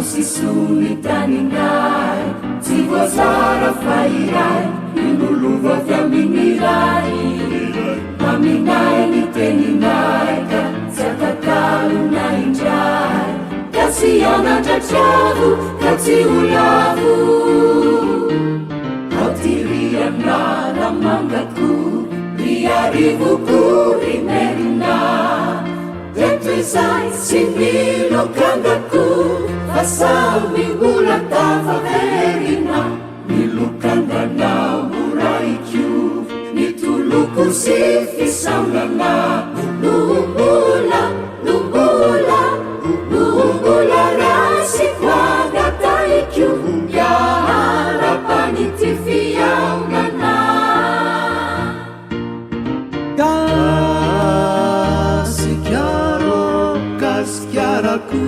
sisulitanindray tsy voazara fa iray inolova avy aminiray aminay ny tenindraika tsy atakalona indray ka tsy anadratravo ka tsy olavo autiriana ramangako riarivoko rimerina tetrizay sy milokangako fasao mimbola tafaverina milokanganao moraikio nitoloko sy fisaunana lumbola lumbola lumbola rasikoagataikio yaarapanity fiaunana kasikiaro kasikiarako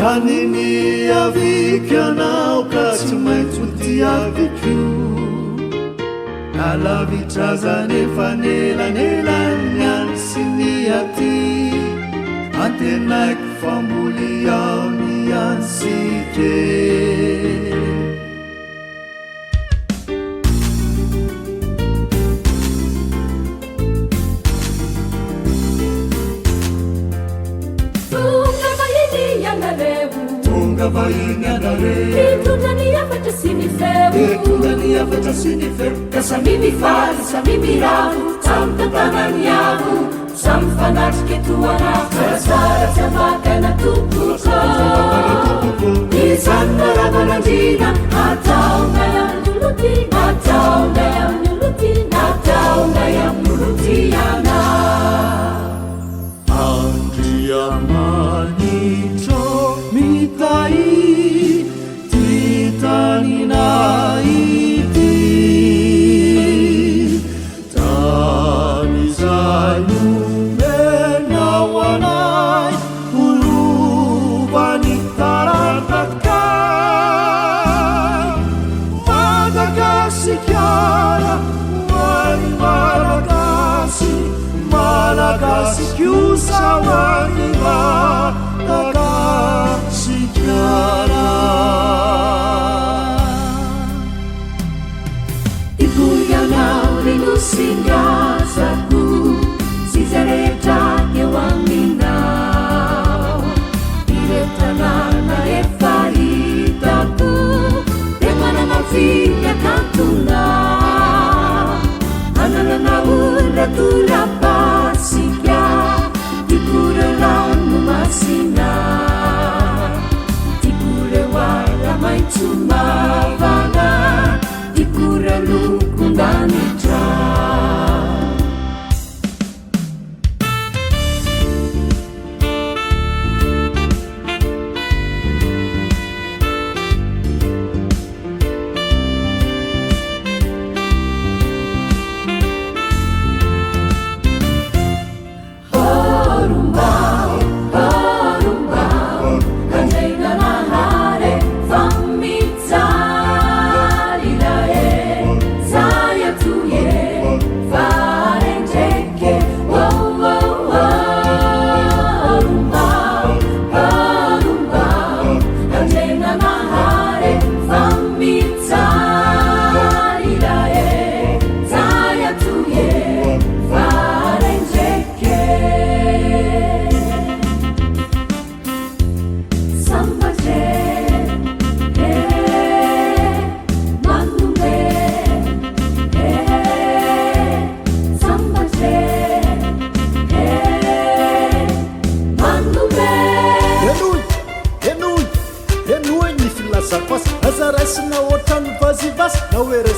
taniny avikianao ka tsy maintsy tiaviko alavitrazany efanelany any sy ny aty antenaiko famboly ao ny ansike itundaniafatra sinifeu kasamimifaly samimiravu tamtatananiavu samfanatriketuana sarasara tsamakana tukuko isanaravanandina ataunayamnulutina ataunayamnulutina ataunayamnulutiana andriamanitro mitai titaninai tanizalumenawanai uluvani tarataka madagasikiara wani malagasi kiusawani madagasikiara singasaku sizareta yewanginao iretanana efaritaku temanana filya kantuna ananana uraturapasikia tikurelanu masina tikurewalamaitsumavana tikurelukundanica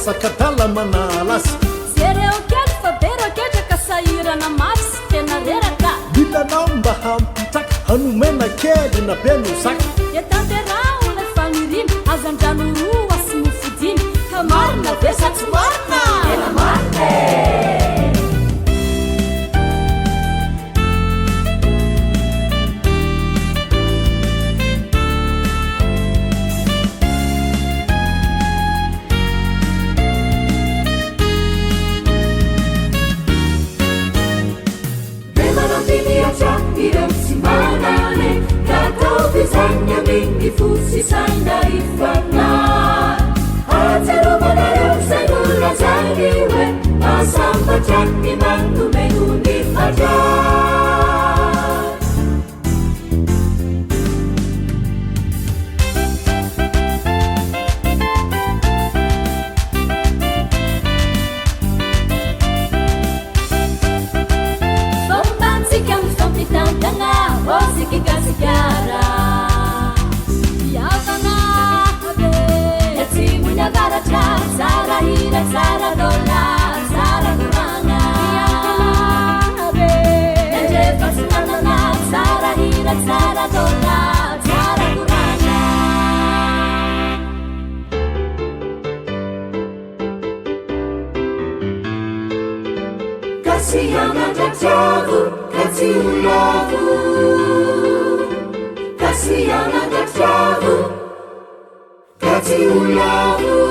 sakatala manalas sereokely fa beroketraka sairana mafy sy tena reraka milanao mba hampitaka hanomena kely na benosaka etanterao le faniriny azandrano roa sy mofodiny ka marina vesa tsy marina tena marina Irem simana ne, kata bisa Mingi fusi saina ifana Hatero manareu segura zangiwe Asamba chaki mangu menguni fata Bombansi kang sompitang tanga Osiki kasigara Sara hira, Sara dola, Sara kuranga Nanje pasunana, Sara hira, Sara dola, Sara kuranga Kasih yang ada jauh, kasih ulaku Kasih yang ada jauh, kasih ulaku